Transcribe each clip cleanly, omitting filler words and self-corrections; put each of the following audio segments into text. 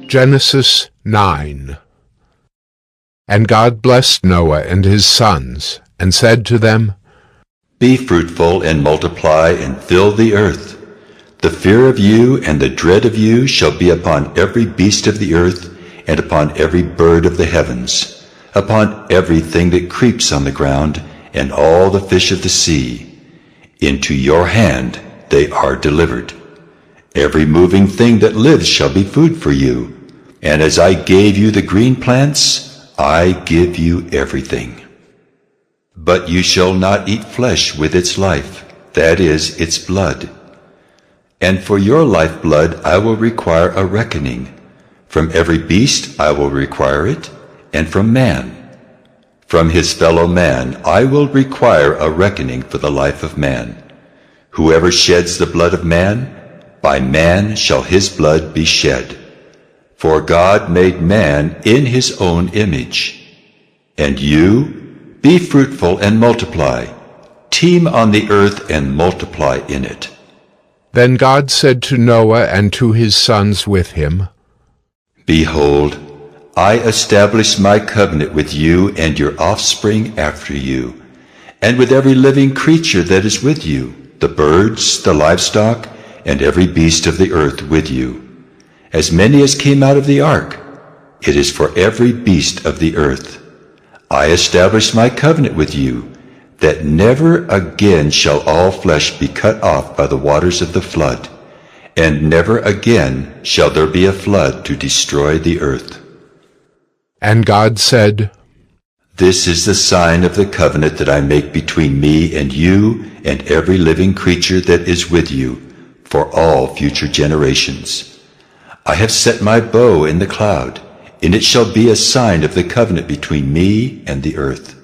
Genesis 9. And God blessed Noah and his sons, and said to them, Be fruitful and multiply and fill the earth. The fear of you and the dread of you shall be upon every beast of the earth, and upon every bird of the heavens, upon everything that creeps on the ground, and all the fish of the sea. Into your hand they are delivered. Every moving thing that lives shall be food for you. And as I gave you the green plants, I give you everything. But you shall not eat flesh with its life, that is, its blood. And for your lifeblood I will require a reckoning. From every beast I will require it, and from man. From his fellow man I will require a reckoning for the life of man. Whoever sheds the blood of man, by man shall his blood be shed. For God made man in his own image. And you, be fruitful and multiply. Teem on the earth and multiply in it. Then God said to Noah and to his sons with him, Behold, I establish my covenant with you and your offspring after you, and with every living creature that is with you, the birds, the livestock, and every beast of the earth with you. As many as came out of the ark, it is for every beast of the earth. I establish my covenant with you, that never again shall all flesh be cut off by the waters of the flood, and never again shall there be a flood to destroy the earth. And God said, This is the sign of the covenant that I make between me and you and every living creature that is with you, for all future generations. I have set my bow in the cloud, and it shall be a sign of the covenant between me and the earth.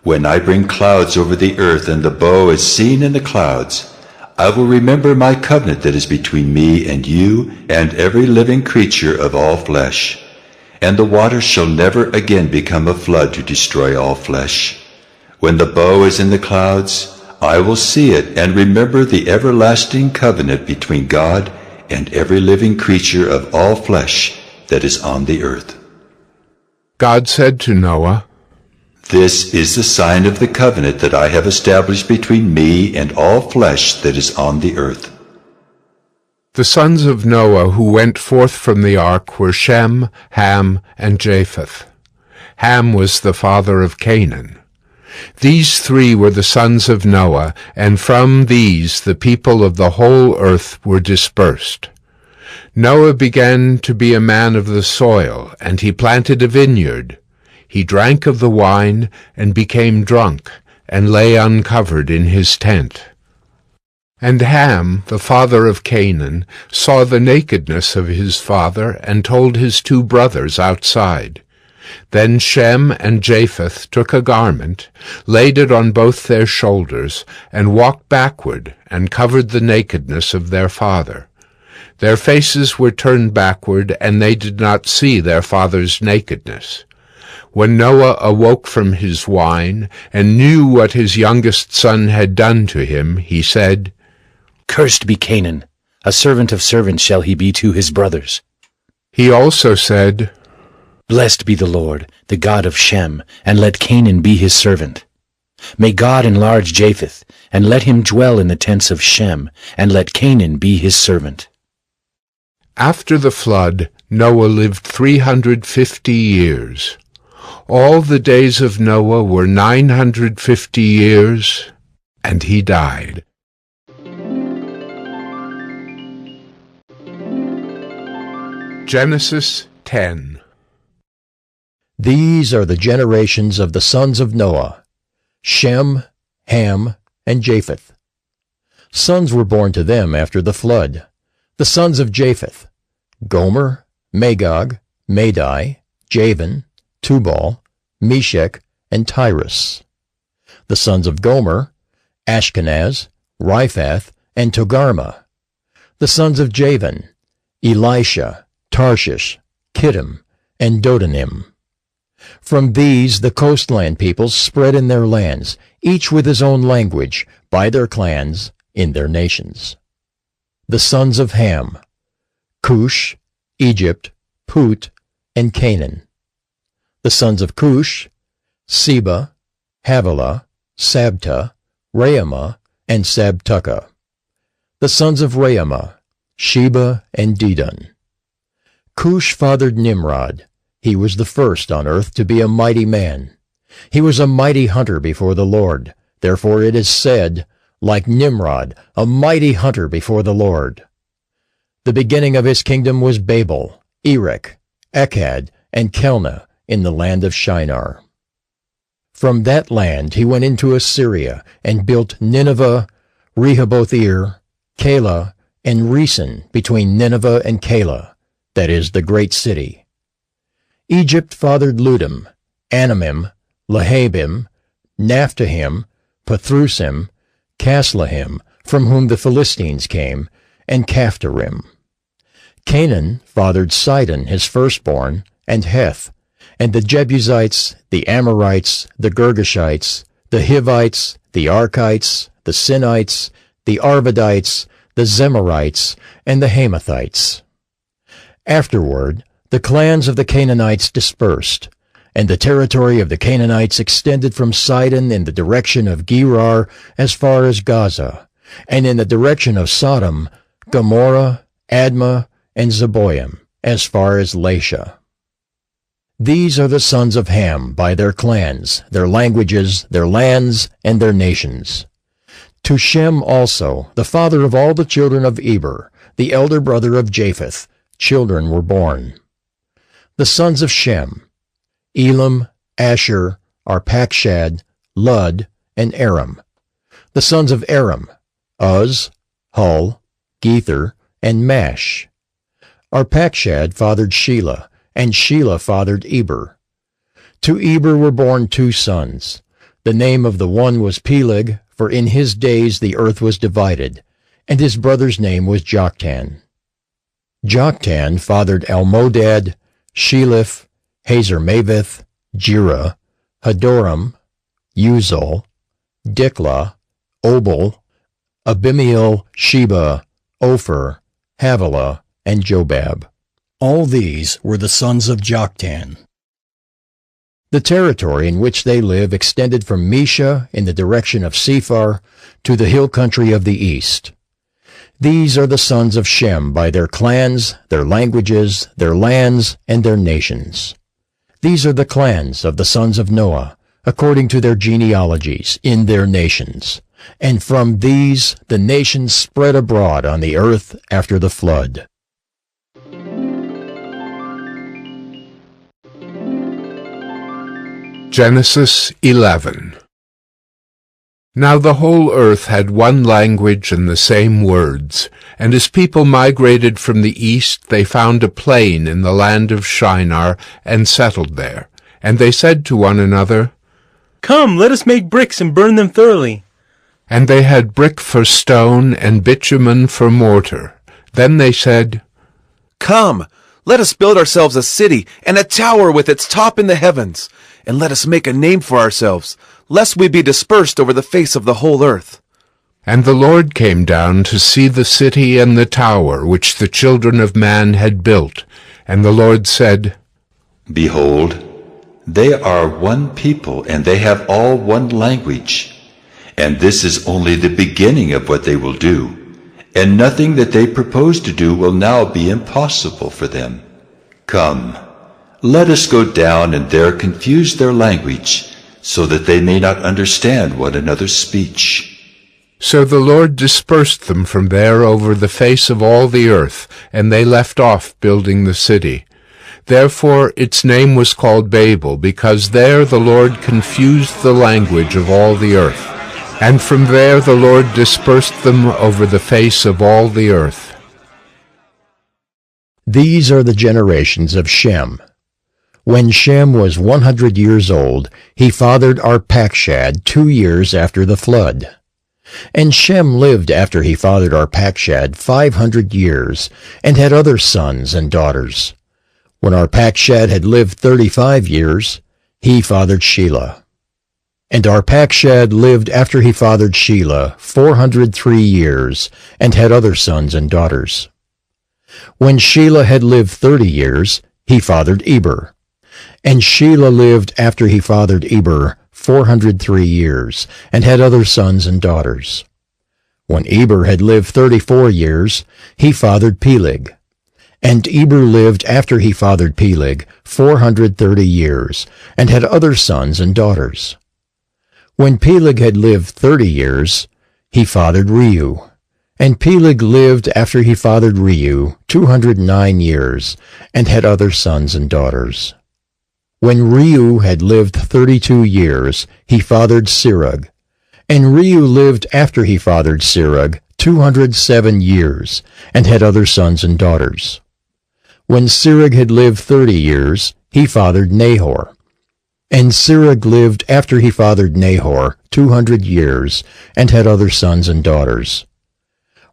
When I bring clouds over the earth and the bow is seen in the clouds, I will remember my covenant that is between me and you and every living creature of all flesh. And the waters shall never again become a flood to destroy all flesh. When the bow is in the clouds, I will see it and remember the everlasting covenant between God and every living creature of all flesh that is on the earth. God said to Noah, This is the sign of the covenant that I have established between me and all flesh that is on the earth. The sons of Noah who went forth from the ark were Shem, Ham, and Japheth. Ham was the father of Canaan. These three were the sons of Noah, and from these the people of the whole earth were dispersed. Noah began to be a man of the soil, and he planted a vineyard. He drank of the wine, and became drunk, and lay uncovered in his tent. And Ham, the father of Canaan, saw the nakedness of his father, and told his two brothers outside. Then Shem and Japheth took a garment, laid it on both their shoulders, and walked backward, and covered the nakedness of their father. Their faces were turned backward, and they did not see their father's nakedness. When Noah awoke from his wine, and knew what his youngest son had done to him, he said, Cursed be Canaan, a servant of servants shall he be to his brothers. He also said, Blessed be the Lord, the God of Shem, and let Canaan be his servant. May God enlarge Japheth, and let him dwell in the tents of Shem, and let Canaan be his servant. After the flood, Noah lived 350 years. All the days of Noah were 950 years, and he died. Genesis 10. These are the generations of the sons of Noah, Shem, Ham, and Japheth. Sons were born to them after the flood. The sons of Japheth, Gomer, Magog, Madai, Javan, Tubal, Meshech, and Tyrus. The sons of Gomer, Ashkenaz, Riphath, and Togarmah. The sons of Javan, Elisha, Tarshish, Kittim, and Dodanim. From these the coastland peoples spread in their lands, each with his own language, by their clans, in their nations. The sons of Ham, Cush, Egypt, Put, and Canaan. The sons of Cush, Seba, Havilah, Sabta, Raamah, and Sabtucca. The sons of Raamah, Sheba and Dedan. Cush fathered Nimrod. He was the first on earth to be a mighty man. He was a mighty hunter before the Lord. Therefore it is said, like Nimrod, a mighty hunter before the Lord. The beginning of his kingdom was Babel, Erech, Akkad, and Calneh in the land of Shinar. From that land he went into Assyria and built Nineveh, Rehoboth-ir, Calah, and Resen between Nineveh and Calah, that is, the great city. Egypt fathered Ludim, Anamim, Lehabim, Naphtahim, Pathrusim, Caslahim, from whom the Philistines came, and Caphtorim. Canaan fathered Sidon, his firstborn, and Heth, and the Jebusites, the Amorites, the Girgashites, the Hivites, the Archites, the Sinites, the Arvadites, the Zemarites, and the Hamathites. Afterward, the clans of the Canaanites dispersed, and the territory of the Canaanites extended from Sidon in the direction of Gerar as far as Gaza, and in the direction of Sodom, Gomorrah, Admah, and Zeboim, as far as Lasha. These are the sons of Ham by their clans, their languages, their lands, and their nations. To Shem also, the father of all the children of Eber, the elder brother of Japheth, children were born. The sons of Shem, Elam, Asher, Arpachshad, Lud, and Aram. The sons of Aram, Uz, Hul, Gether, and Mash. Arpachshad fathered Shelah, and Shelah fathered Eber. To Eber were born 2 sons. The name of the one was Peleg, for in his days the earth was divided, and his brother's name was Joktan. Joktan fathered Almodad, Sheleph, Hazarmaveth, Jerah, Hadoram, Uzal, Diklah, Obal, Abimael, Sheba, Ophir, Havilah, and Jobab. All these were the sons of Joktan. The territory in which they live extended from Mesha in the direction of Sephar to the hill country of the east. These are the sons of Shem by their clans, their languages, their lands, and their nations. These are the clans of the sons of Noah, according to their genealogies, in their nations. And from these the nations spread abroad on the earth after the flood. Genesis 11. Now the whole earth had one language and the same words, and as people migrated from the east, they found a plain in the land of Shinar and settled there. And they said to one another, "Come, let us make bricks and burn them thoroughly." And they had brick for stone and bitumen for mortar. Then they said, "Come, let us build ourselves a city and a tower with its top in the heavens, and let us make a name for ourselves, lest we be dispersed over the face of the whole earth." And the Lord came down to see the city and the tower which the children of man had built. And the Lord said, Behold, they are one people, and they have all one language. And this is only the beginning of what they will do, and nothing that they propose to do will now be impossible for them. Come, let us go down and there confuse their language, so that they may not understand one another's speech. So the Lord dispersed them from there over the face of all the earth, and they left off building the city. Therefore its name was called Babel, because there the Lord confused the language of all the earth. And from there the Lord dispersed them over the face of all the earth. These are the generations of Shem. When Shem was 100 years old, he fathered Arpachshad 2 years after the flood. And Shem lived after he fathered Arpachshad 500 years, and had other sons and daughters. When Arpachshad had lived 35 years, he fathered Shelah. And Arpachshad lived after he fathered Shelah 403 years, and had other sons and daughters. When Shelah had lived 30 years, he fathered Eber. And Shelah lived after he fathered Eber 403 years, and had other sons and daughters. When Eber had lived 34 years, he fathered Peleg. And Eber lived after he fathered Peleg 430 years, and had other sons and daughters. When Peleg had lived 30 years, he fathered Reu. And Peleg lived after he fathered Reu 209 years, and had other sons and daughters. When Reu had lived 32 years, he fathered Serug. And Reu lived after he fathered Serug 207 years, and had other sons and daughters. When Serug had lived 30 years, he fathered Nahor. And Serug lived after he fathered Nahor 200 years, and had other sons and daughters.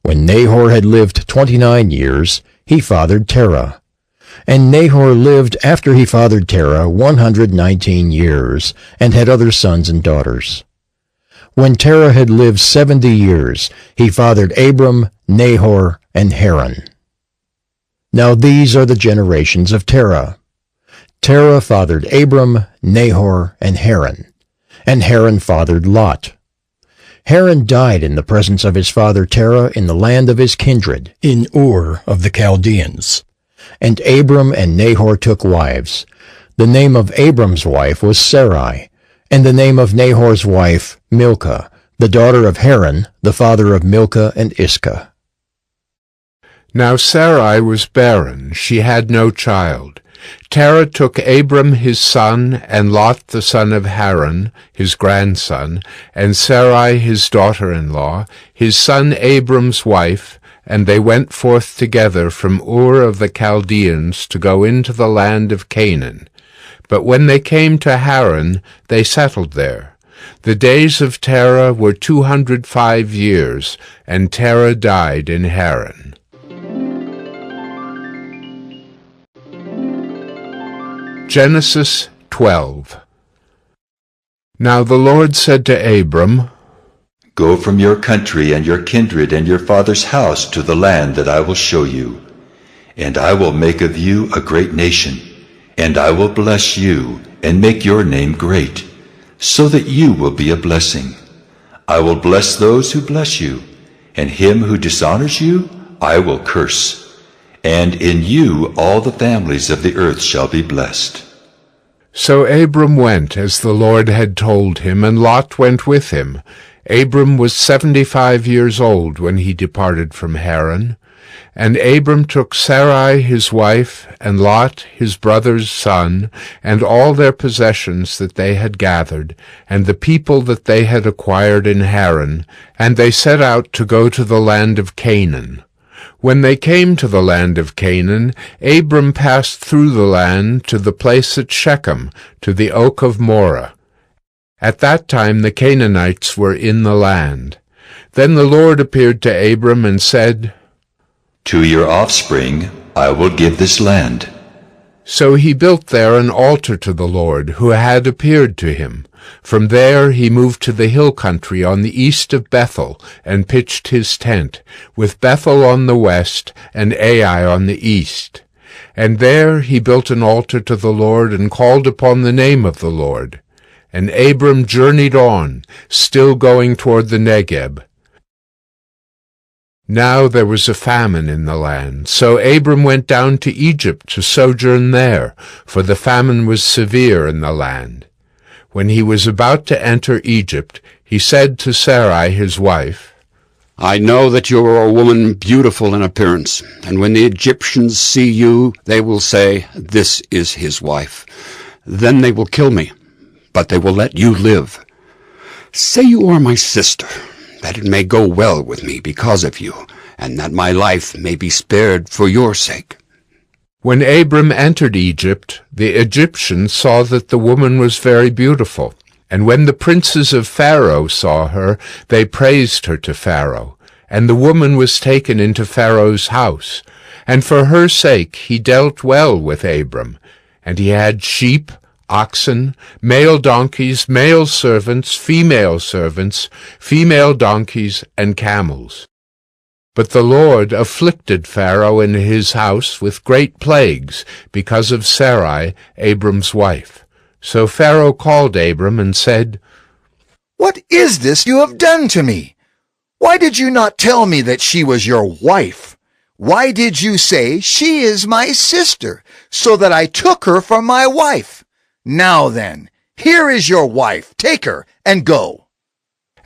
When Nahor had lived 29 years, he fathered Terah. And Nahor lived after he fathered Terah 119 years, and had other sons and daughters. When Terah had lived 70 years, he fathered Abram, Nahor, and Haran. Now these are the generations of Terah. Terah fathered Abram, Nahor, and Haran. And Haran fathered Lot. Haran died in the presence of his father Terah in the land of his kindred, in Ur of the Chaldeans. And Abram and Nahor took wives. The name of Abram's wife was Sarai, and the name of Nahor's wife Milcah, the daughter of Haran, the father of Milcah and Iscah. Now Sarai was barren, she had no child. Terah took Abram his son, and Lot the son of Haran, his grandson, and Sarai his daughter-in-law, his son Abram's wife, and they went forth together from Ur of the Chaldeans to go into the land of Canaan. But when they came to Haran, they settled there. The days of Terah were 205 years, and Terah died in Haran. Genesis 12. Now the Lord said to Abram, Go from your country and your kindred and your father's house to the land that I will show you. And I will make of you a great nation, and I will bless you and make your name great, so that you will be a blessing. I will bless those who bless you, and him who dishonors you I will curse. And in you all the families of the earth shall be blessed. So Abram went as the Lord had told him, and Lot went with him. Abram was 75 years old when he departed from Haran. And Abram took Sarai his wife, and Lot his brother's son, and all their possessions that they had gathered, and the people that they had acquired in Haran, and they set out to go to the land of Canaan. When they came to the land of Canaan, Abram passed through the land to the place at Shechem, to the oak of Moreh. At that time the Canaanites were in the land. Then the Lord appeared to Abram and said, To your offspring I will give this land. So he built there an altar to the Lord, who had appeared to him. From there he moved to the hill country on the east of Bethel, and pitched his tent, with Bethel on the west, and Ai on the east. And there he built an altar to the Lord, and called upon the name of the Lord. And Abram journeyed on, still going toward the Negeb. Now there was a famine in the land, so Abram went down to Egypt to sojourn there, for the famine was severe in the land. When he was about to enter Egypt, he said to Sarai his wife, I know that you are a woman beautiful in appearance, and when the Egyptians see you, they will say, This is his wife. Then they will kill me, but they will let you live. Say you are my sister, that it may go well with me because of you, and that my life may be spared for your sake. When Abram entered Egypt, the Egyptians saw that the woman was very beautiful. And when the princes of Pharaoh saw her, they praised her to Pharaoh. And the woman was taken into Pharaoh's house. And for her sake he dealt well with Abram. And he had sheep, oxen, male donkeys, male servants, female donkeys, and camels. But the Lord afflicted Pharaoh and his house with great plagues because of Sarai, Abram's wife. So Pharaoh called Abram and said, "What is this you have done to me? Why did you not tell me that she was your wife? Why did you say, 'She is my sister,' so that I took her for my wife? Now then, here is your wife. Take her and go."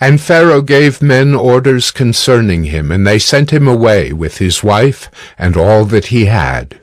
And Pharaoh gave men orders concerning him, and they sent him away with his wife and all that he had.